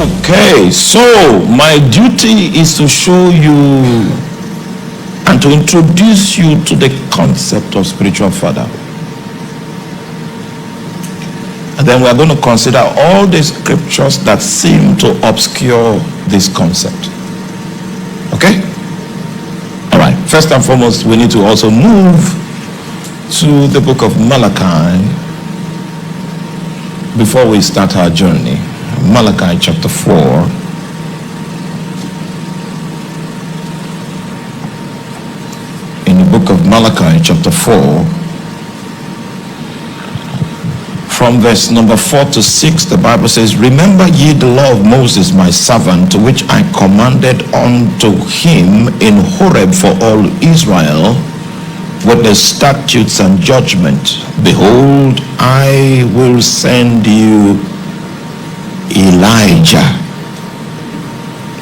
Okay, so my duty is to show you and to introduce you to the concept of spiritual father. And then we are going to consider all the scriptures that seem to obscure this concept. Okay? All right. First and foremost, we need to also move to the book of Malachi before we start our journey. Malachi chapter 4. In the book of Malachi chapter 4, from verse number 4 to 6, the Bible says, "Remember ye the law of Moses my servant, which I commanded unto him in Horeb for all Israel, with the statutes and judgment. Behold, I will send you Elijah,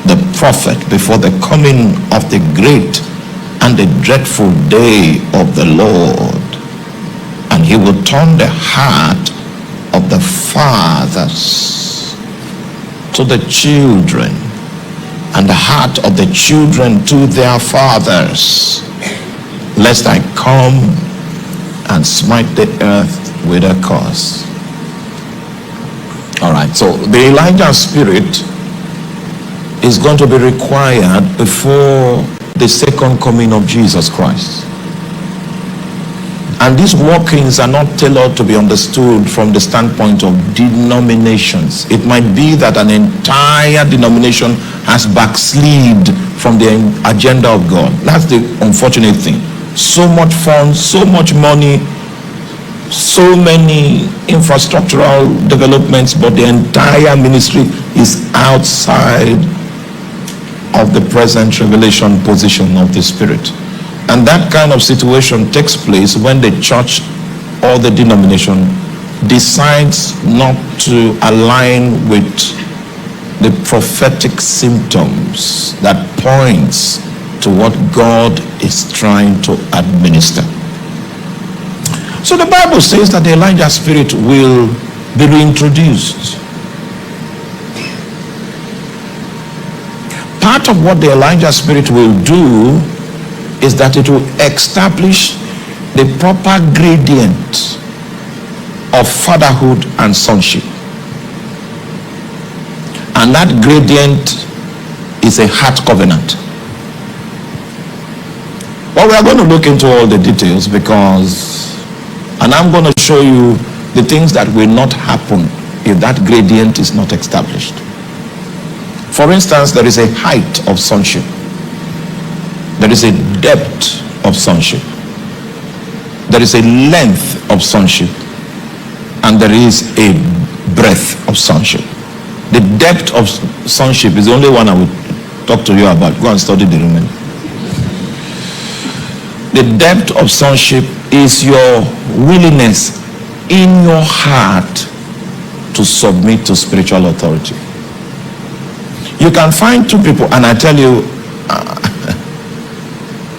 the prophet, before the coming of the great and the dreadful day of the Lord. And he will turn the heart of the fathers to the children, and the heart of the children to their fathers, lest I come and smite the earth with a curse." All right, so the Elijah spirit is going to be required before the second coming of Jesus Christ. And these workings are not tailored to be understood from the standpoint of denominations. It might be that an entire denomination has backslid from the agenda of God. That's the unfortunate thing. So much funds, so much money, so many infrastructural developments, but the entire ministry is outside of the present revelation position of the Spirit. And that kind of situation takes place when the church or the denomination decides not to align with the prophetic symptoms that points to what God is trying to administer. So the Bible says that the Elijah spirit will be reintroduced. Part of what the Elijah spirit will do is that it will establish the proper gradient of fatherhood and sonship. And that gradient is a heart covenant. Well, we are going to look into all the details and I'm going to show you the things that will not happen if that gradient is not established. For instance, there is a height of sonship. There is a depth of sonship. There is a length of sonship. And there is a breadth of sonship. The depth of sonship is the only one I will talk to you about. Go and study the remaining. The depth of sonship is your willingness in your heart to submit to spiritual authority. You can find two people, and I tell you,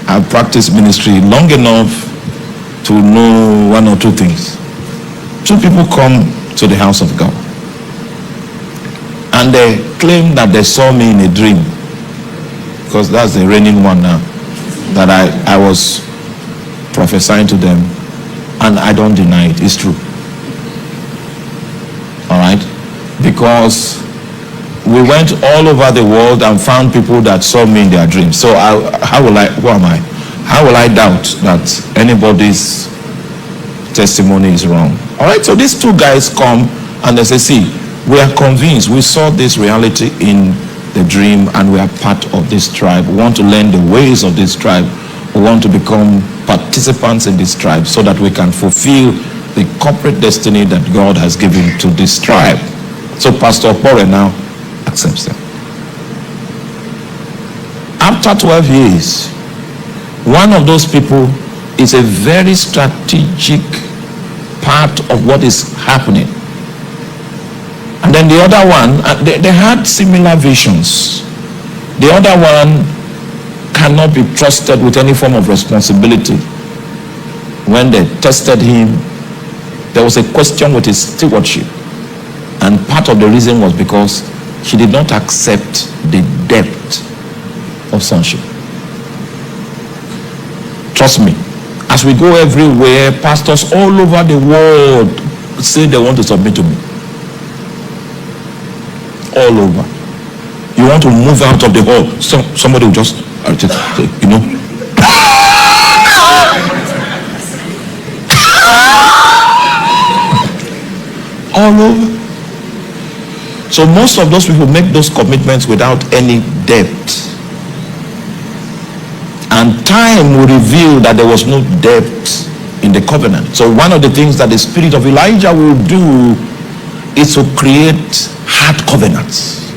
I've practiced ministry long enough to know one or two things. Two people come to the house of God and they claim that they saw me in a dream, because that's the reigning one now, that I was prophesying to them, and I don't deny it. It's true. All right? Because we went all over the world and found people that saw me in their dreams. So who am I? How will I doubt that anybody's testimony is wrong? All right, so these two guys come and they say, see, we are convinced, we saw this reality in the dream and we are part of this tribe. We want to learn the ways of this tribe. We want to become participants in this tribe so that we can fulfill the corporate destiny that God has given to this tribe. So Pastor Pore now accepts them. After 12 years, one of those people is a very strategic part of what is happening. And then the other one, they had similar visions. The other one cannot be trusted with any form of responsibility. When they tested him, there was a question with his stewardship. And part of the reason was because She did not accept the depth of sonship. Trust me, as we go everywhere, pastors all over the world say they want to submit to me. All over. You want to move out of the hall, somebody will just, you know. All over. So most of those people make those commitments without any depth. And time will reveal that there was no depth in the covenant. So one of the things that the spirit of Elijah will do is to create hard covenants.